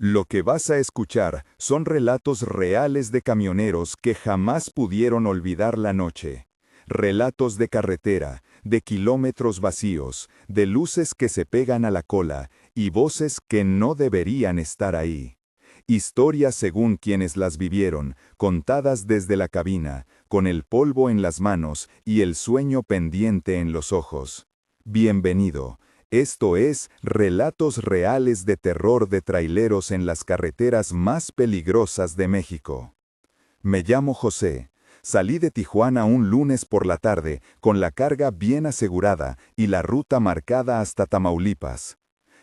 Lo que vas a escuchar son relatos reales de camioneros que jamás pudieron olvidar la noche. Relatos de carretera, de kilómetros vacíos, de luces que se pegan a la cola y voces que no deberían estar ahí. Historias según quienes las vivieron, contadas desde la cabina, con el polvo en las manos y el sueño pendiente en los ojos. Bienvenido. Esto es Relatos Reales de Terror de Traileros en las carreteras más peligrosas de México. Me llamo José. Salí de Tijuana un lunes por la tarde, con la carga bien asegurada y la ruta marcada hasta Tamaulipas.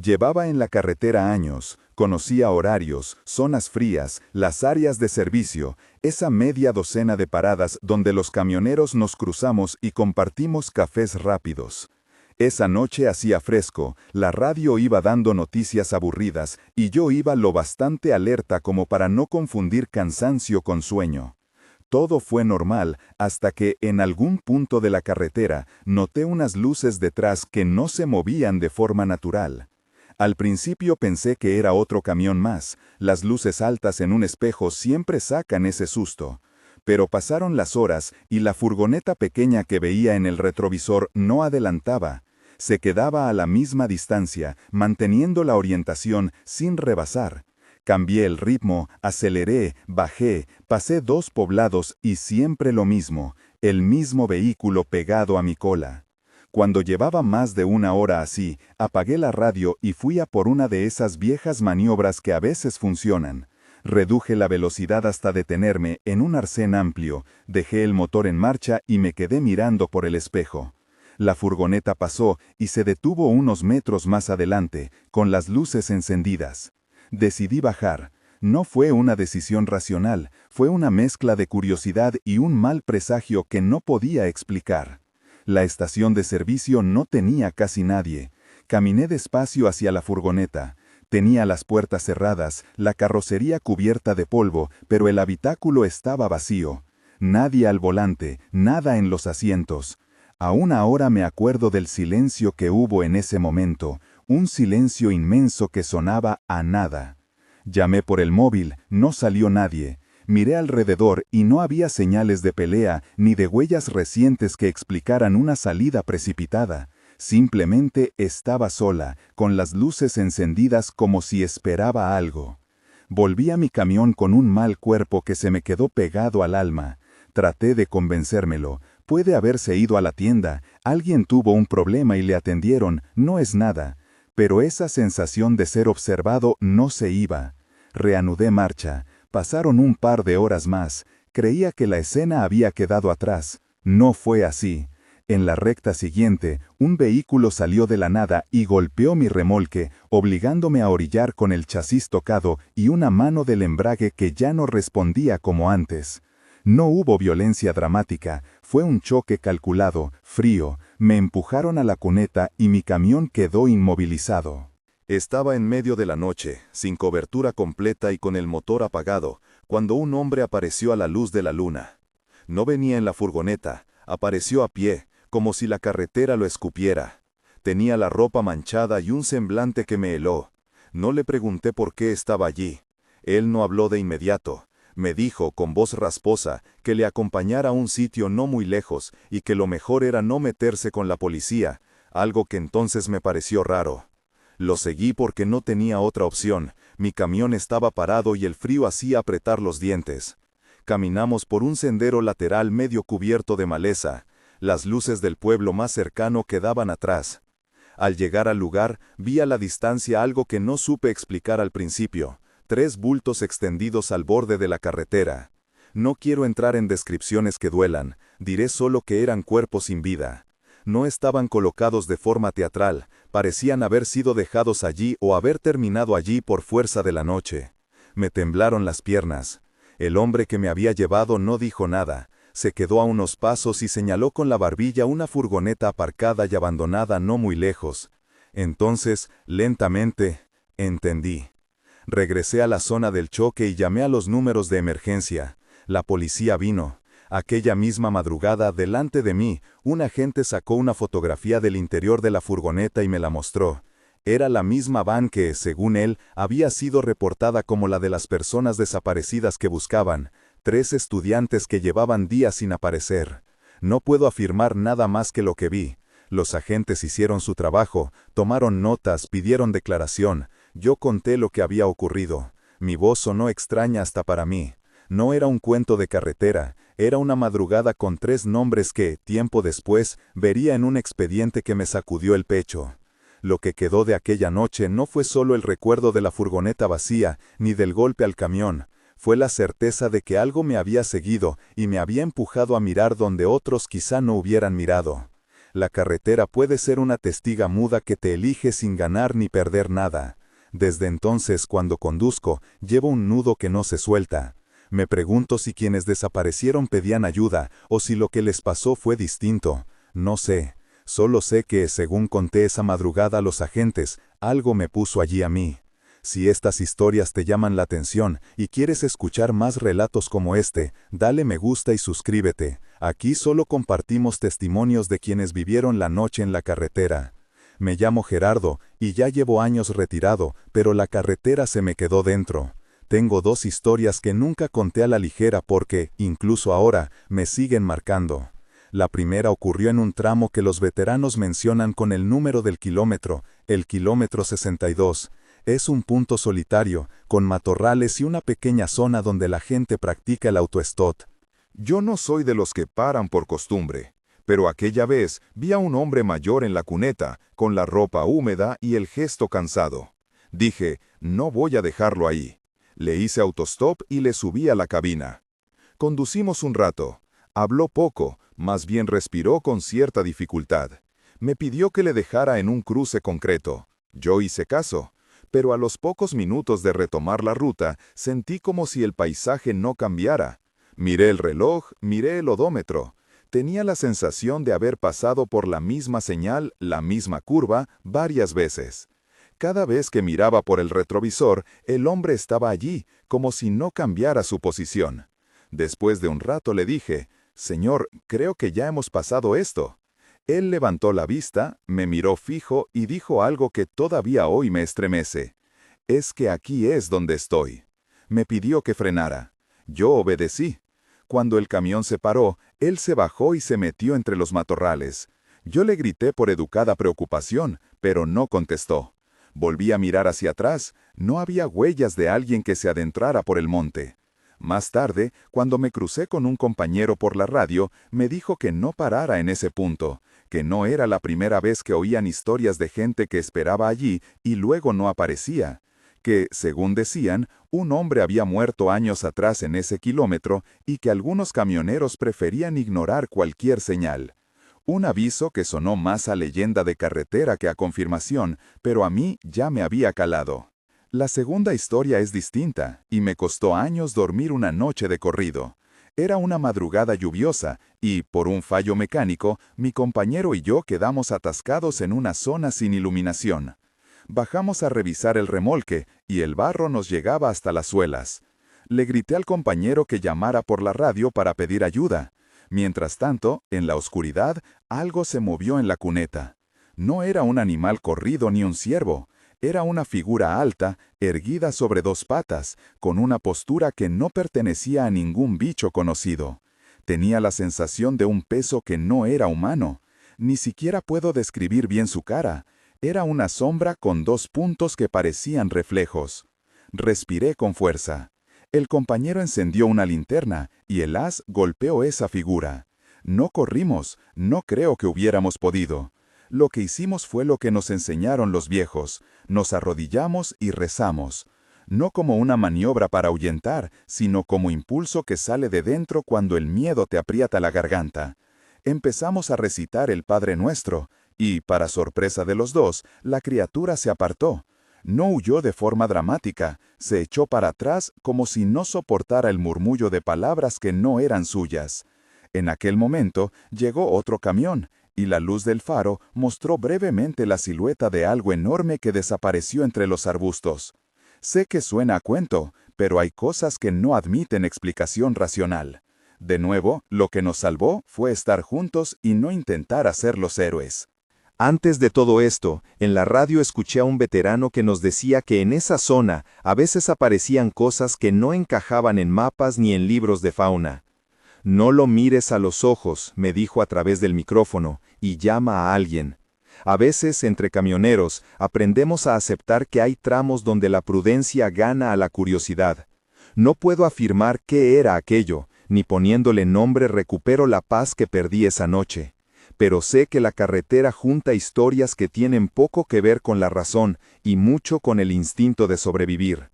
Llevaba en la carretera años, conocía horarios, zonas frías, las áreas de servicio, esa media docena de paradas donde los camioneros nos cruzamos y compartimos cafés rápidos. Esa noche hacía fresco, la radio iba dando noticias aburridas y yo iba lo bastante alerta como para no confundir cansancio con sueño. Todo fue normal hasta que, en algún punto de la carretera, noté unas luces detrás que no se movían de forma natural. Al principio pensé que era otro camión más, las luces altas en un espejo siempre sacan ese susto. Pero pasaron las horas y la furgoneta pequeña que veía en el retrovisor no adelantaba. Se quedaba a la misma distancia, manteniendo la orientación sin rebasar. Cambié el ritmo, aceleré, bajé, pasé 2 poblados y siempre lo mismo, el mismo vehículo pegado a mi cola. Cuando llevaba más de 1 hora así, apagué la radio y fui a por una de esas viejas maniobras que a veces funcionan. Reduje la velocidad hasta detenerme en un arcén amplio, dejé el motor en marcha y me quedé mirando por el espejo. La furgoneta pasó y se detuvo unos metros más adelante, con las luces encendidas. Decidí bajar. No fue una decisión racional, fue una mezcla de curiosidad y un mal presagio que no podía explicar. La estación de servicio no tenía casi nadie. Caminé despacio hacia la furgoneta. Tenía las puertas cerradas, la carrocería cubierta de polvo, pero el habitáculo estaba vacío. Nadie al volante, nada en los asientos. Aún ahora me acuerdo del silencio que hubo en ese momento, un silencio inmenso que sonaba a nada. Llamé por el móvil, no salió nadie. Miré alrededor y no había señales de pelea ni de huellas recientes que explicaran una salida precipitada. Simplemente estaba sola, con las luces encendidas como si esperaba algo. Volví a mi camión con un mal cuerpo que se me quedó pegado al alma. Traté de convencérmelo. Puede haberse ido a la tienda, alguien tuvo un problema y le atendieron, no es nada. Pero esa sensación de ser observado no se iba. Reanudé marcha. Pasaron un par de horas más. Creía que la escena había quedado atrás. No fue así. En la recta siguiente, un vehículo salió de la nada y golpeó mi remolque, obligándome a orillar con el chasis tocado y una mano del embrague que ya no respondía como antes. No hubo violencia dramática, fue un choque calculado, frío, me empujaron a la cuneta y mi camión quedó inmovilizado. Estaba en medio de la noche, sin cobertura completa y con el motor apagado, cuando un hombre apareció a la luz de la luna. No venía en la furgoneta, apareció a pie, como si la carretera lo escupiera. Tenía la ropa manchada y un semblante que me heló. No le pregunté por qué estaba allí. Él no habló de inmediato. Me dijo, con voz rasposa, que le acompañara a un sitio no muy lejos y que lo mejor era no meterse con la policía, algo que entonces me pareció raro. Lo seguí porque no tenía otra opción, mi camión estaba parado y el frío hacía apretar los dientes. Caminamos por un sendero lateral medio cubierto de maleza, las luces del pueblo más cercano quedaban atrás. Al llegar al lugar, vi a la distancia algo que no supe explicar al principio. 3 bultos extendidos al borde de la carretera. No quiero entrar en descripciones que duelan, diré solo que eran cuerpos sin vida. No estaban colocados de forma teatral, parecían haber sido dejados allí o haber terminado allí por fuerza de la noche. Me temblaron las piernas. El hombre que me había llevado no dijo nada, se quedó a unos pasos y señaló con la barbilla una furgoneta aparcada y abandonada no muy lejos. Entonces, lentamente, entendí. Regresé a la zona del choque y llamé a los números de emergencia. La policía vino. Aquella misma madrugada, delante de mí, un agente sacó una fotografía del interior de la furgoneta y me la mostró. Era la misma van que, según él, había sido reportada como la de las personas desaparecidas que buscaban, 3 estudiantes que llevaban días sin aparecer. No puedo afirmar nada más que lo que vi. Los agentes hicieron su trabajo, tomaron notas, pidieron declaración. Yo conté lo que había ocurrido. Mi voz sonó extraña hasta para mí. No era un cuento de carretera, era una madrugada con 3 nombres que, tiempo después, vería en un expediente que me sacudió el pecho. Lo que quedó de aquella noche no fue solo el recuerdo de la furgoneta vacía, ni del golpe al camión. Fue la certeza de que algo me había seguido y me había empujado a mirar donde otros quizá no hubieran mirado. La carretera puede ser una testiga muda que te elige sin ganar ni perder nada. Desde entonces, cuando conduzco, llevo un nudo que no se suelta. Me pregunto si quienes desaparecieron pedían ayuda o si lo que les pasó fue distinto. No sé. Solo sé que, según conté esa madrugada a los agentes, algo me puso allí a mí. Si estas historias te llaman la atención y quieres escuchar más relatos como este, dale me gusta y suscríbete. Aquí solo compartimos testimonios de quienes vivieron la noche en la carretera. Me llamo Gerardo y ya llevo años retirado, pero la carretera se me quedó dentro. Tengo 2 historias que nunca conté a la ligera porque, incluso ahora, me siguen marcando. La primera ocurrió en un tramo que los veteranos mencionan con el número del kilómetro, el kilómetro 62. Es un punto solitario, con matorrales y una pequeña zona donde la gente practica el autostop. Yo no soy de los que paran por costumbre, pero aquella vez vi a un hombre mayor en la cuneta, con la ropa húmeda y el gesto cansado. Dije, no voy a dejarlo ahí. Le hice autostop y le subí a la cabina. Conducimos un rato. Habló poco, más bien respiró con cierta dificultad. Me pidió que le dejara en un cruce concreto. Yo hice caso, pero a los pocos minutos de retomar la ruta, sentí como si el paisaje no cambiara. Miré el reloj, miré el odómetro. Tenía la sensación de haber pasado por la misma señal, la misma curva, varias veces. Cada vez que miraba por el retrovisor, el hombre estaba allí, como si no cambiara su posición. Después de un rato le dije, «Señor, creo que ya hemos pasado esto». Él levantó la vista, me miró fijo y dijo algo que todavía hoy me estremece. «Es que aquí es donde estoy». Me pidió que frenara. Yo obedecí. Cuando el camión se paró, él se bajó y se metió entre los matorrales. Yo le grité por educada preocupación, pero no contestó. Volví a mirar hacia atrás, no había huellas de alguien que se adentrara por el monte. Más tarde, cuando me crucé con un compañero por la radio, me dijo que no parara en ese punto, que no era la primera vez que oían historias de gente que esperaba allí y luego no aparecía, que, según decían, un hombre había muerto años atrás en ese kilómetro y que algunos camioneros preferían ignorar cualquier señal. Un aviso que sonó más a leyenda de carretera que a confirmación, pero a mí ya me había calado. La segunda historia es distinta, y me costó años dormir una noche de corrido. Era una madrugada lluviosa, y, por un fallo mecánico, mi compañero y yo quedamos atascados en una zona sin iluminación. Bajamos a revisar el remolque, y el barro nos llegaba hasta las suelas. Le grité al compañero que llamara por la radio para pedir ayuda. Mientras tanto, en la oscuridad, algo se movió en la cuneta. No era un animal corrido ni un ciervo. Era una figura alta, erguida sobre 2 patas, con una postura que no pertenecía a ningún bicho conocido. Tenía la sensación de un peso que no era humano. Ni siquiera puedo describir bien su cara. Era una sombra con 2 puntos que parecían reflejos. Respiré con fuerza. El compañero encendió una linterna y el haz golpeó esa figura. No corrimos, no creo que hubiéramos podido. Lo que hicimos fue lo que nos enseñaron los viejos. Nos arrodillamos y rezamos. No como una maniobra para ahuyentar, sino como impulso que sale de dentro cuando el miedo te aprieta la garganta. Empezamos a recitar el Padre Nuestro, y, para sorpresa de los dos, la criatura se apartó. No huyó de forma dramática, se echó para atrás como si no soportara el murmullo de palabras que no eran suyas. En aquel momento llegó otro camión, y la luz del faro mostró brevemente la silueta de algo enorme que desapareció entre los arbustos. Sé que suena a cuento, pero hay cosas que no admiten explicación racional. De nuevo, lo que nos salvó fue estar juntos y no intentar hacer los héroes. Antes de todo esto, en la radio escuché a un veterano que nos decía que en esa zona a veces aparecían cosas que no encajaban en mapas ni en libros de fauna. No lo mires a los ojos, me dijo a través del micrófono, y llama a alguien. A veces, entre camioneros, aprendemos a aceptar que hay tramos donde la prudencia gana a la curiosidad. No puedo afirmar qué era aquello, ni poniéndole nombre recupero la paz que perdí esa noche. Pero sé que la carretera junta historias que tienen poco que ver con la razón y mucho con el instinto de sobrevivir.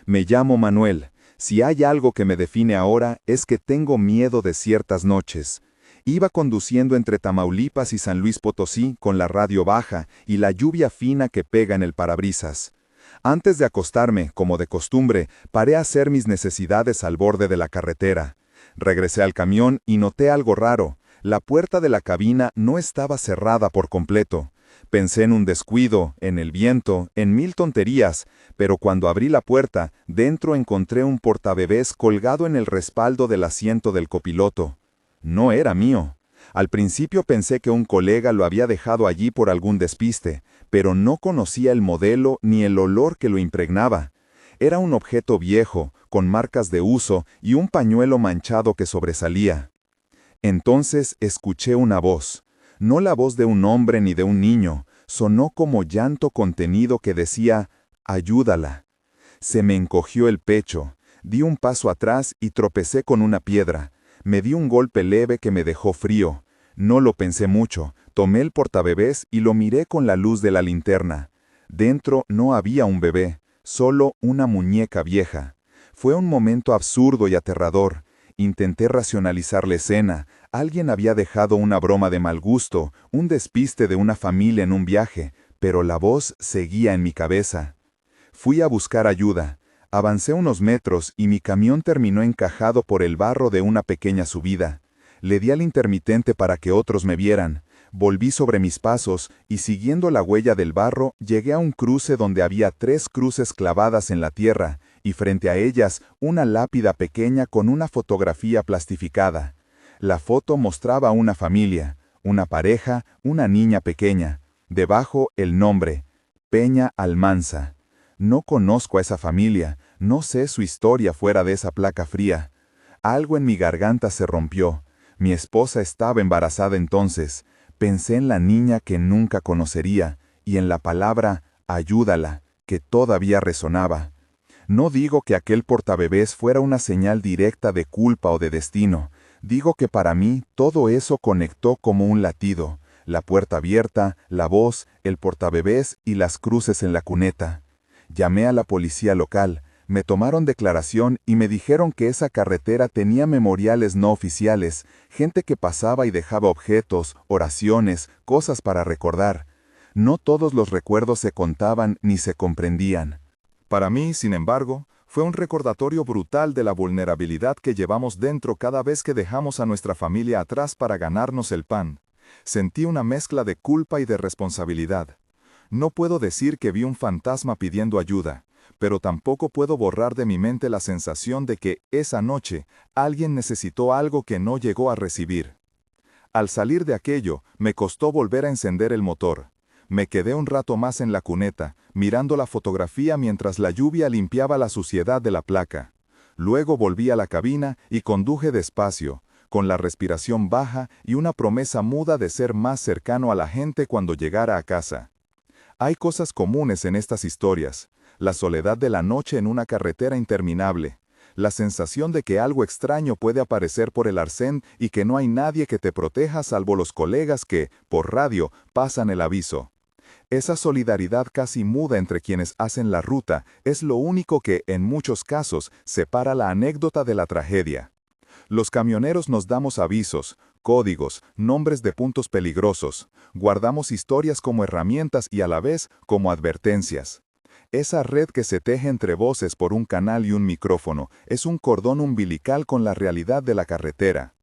Me llamo Manuel. Si hay algo que me define ahora es que tengo miedo de ciertas noches. Iba conduciendo entre Tamaulipas y San Luis Potosí con la radio baja y la lluvia fina que pega en el parabrisas. Antes de acostarme, como de costumbre, paré a hacer mis necesidades al borde de la carretera. Regresé al camión y noté algo raro. La puerta de la cabina no estaba cerrada por completo. Pensé en un descuido, en el viento, en mil tonterías, pero cuando abrí la puerta, dentro encontré un portabebés colgado en el respaldo del asiento del copiloto. No era mío. Al principio pensé que un colega lo había dejado allí por algún despiste, pero no conocía el modelo ni el olor que lo impregnaba. Era un objeto viejo, con marcas de uso y un pañuelo manchado que sobresalía. Entonces escuché una voz. No la voz de un hombre ni de un niño, sonó como llanto contenido que decía, «Ayúdala». Se me encogió el pecho, di un paso atrás y tropecé con una piedra. Me di un golpe leve que me dejó frío. No lo pensé mucho, tomé el portabebés y lo miré con la luz de la linterna. Dentro no había un bebé, solo una muñeca vieja. Fue un momento absurdo y aterrador. Intenté racionalizar la escena. Alguien había dejado una broma de mal gusto, un despiste de una familia en un viaje, pero la voz seguía en mi cabeza. Fui a buscar ayuda. Avancé unos metros y mi camión terminó encajado por el barro de una pequeña subida. Le di al intermitente para que otros me vieran. Volví sobre mis pasos y siguiendo la huella del barro llegué a un cruce donde había 3 cruces clavadas en la tierra y frente a ellas una lápida pequeña con una fotografía plastificada. La foto mostraba una familia, una pareja, una niña pequeña. Debajo el nombre, Peña Almanza. No conozco a esa familia, no sé su historia fuera de esa placa fría. Algo en mi garganta se rompió. Mi esposa estaba embarazada entonces. Pensé en la niña que nunca conocería y en la palabra ayúdala, que todavía resonaba. No digo que aquel portabebés fuera una señal directa de culpa o de destino. Digo que para mí todo eso conectó como un latido. La puerta abierta, la voz, el portabebés y las cruces en la cuneta. Llamé a la policía local. Me tomaron declaración y me dijeron que esa carretera tenía memoriales no oficiales, gente que pasaba y dejaba objetos, oraciones, cosas para recordar. No todos los recuerdos se contaban ni se comprendían. Para mí, sin embargo, fue un recordatorio brutal de la vulnerabilidad que llevamos dentro cada vez que dejamos a nuestra familia atrás para ganarnos el pan. Sentí una mezcla de culpa y de responsabilidad. No puedo decir que vi un fantasma pidiendo ayuda, pero tampoco puedo borrar de mi mente la sensación de que, esa noche, alguien necesitó algo que no llegó a recibir. Al salir de aquello, me costó volver a encender el motor. Me quedé un rato más en la cuneta, mirando la fotografía mientras la lluvia limpiaba la suciedad de la placa. Luego volví a la cabina y conduje despacio, con la respiración baja y una promesa muda de ser más cercano a la gente cuando llegara a casa. Hay cosas comunes en estas historias. La soledad de la noche en una carretera interminable, la sensación de que algo extraño puede aparecer por el arcén y que no hay nadie que te proteja salvo los colegas que, por radio, pasan el aviso. Esa solidaridad casi muda entre quienes hacen la ruta es lo único que, en muchos casos, separa la anécdota de la tragedia. Los camioneros nos damos avisos, códigos, nombres de puntos peligrosos, guardamos historias como herramientas y a la vez como advertencias. Esa red que se teje entre voces por un canal y un micrófono es un cordón umbilical con la realidad de la carretera.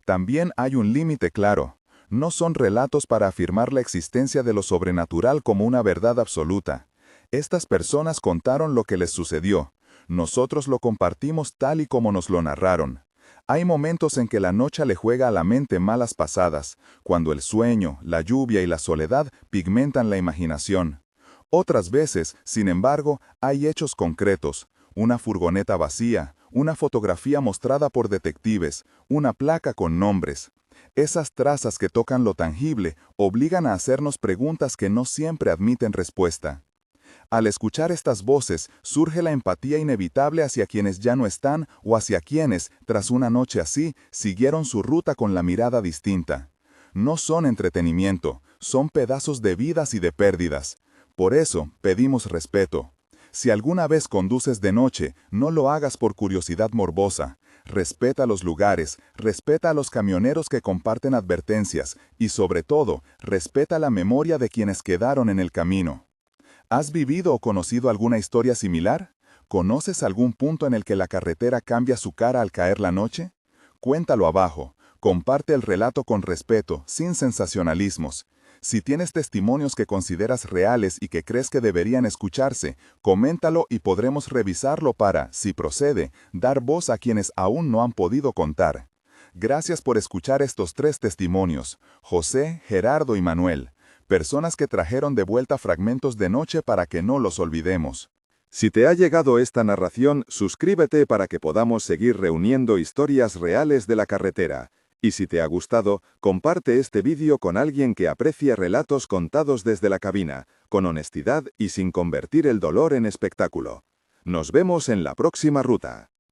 También hay un límite claro. No son relatos para afirmar la existencia de lo sobrenatural como una verdad absoluta. Estas personas contaron lo que les sucedió. Nosotros lo compartimos tal y como nos lo narraron. Hay momentos en que la noche le juega a la mente malas pasadas, cuando el sueño, la lluvia y la soledad pigmentan la imaginación. Otras veces, sin embargo, hay hechos concretos, una furgoneta vacía, una fotografía mostrada por detectives, una placa con nombres. Esas trazas que tocan lo tangible obligan a hacernos preguntas que no siempre admiten respuesta. Al escuchar estas voces, surge la empatía inevitable hacia quienes ya no están o hacia quienes, tras una noche así, siguieron su ruta con la mirada distinta. No son entretenimiento, son pedazos de vidas y de pérdidas. Por eso, pedimos respeto. Si alguna vez conduces de noche, no lo hagas por curiosidad morbosa. Respeta los lugares, respeta a los camioneros que comparten advertencias y, sobre todo, respeta la memoria de quienes quedaron en el camino. ¿Has vivido o conocido alguna historia similar? ¿Conoces algún punto en el que la carretera cambia su cara al caer la noche? Cuéntalo abajo. Comparte el relato con respeto, sin sensacionalismos. Si tienes testimonios que consideras reales y que crees que deberían escucharse, coméntalo y podremos revisarlo para, si procede, dar voz a quienes aún no han podido contar. Gracias por escuchar estos 3 testimonios, José, Gerardo y Manuel, personas que trajeron de vuelta fragmentos de noche para que no los olvidemos. Si te ha llegado esta narración, suscríbete para que podamos seguir reuniendo historias reales de la carretera. Y si te ha gustado, comparte este vídeo con alguien que aprecie relatos contados desde la cabina, con honestidad y sin convertir el dolor en espectáculo. Nos vemos en la próxima ruta.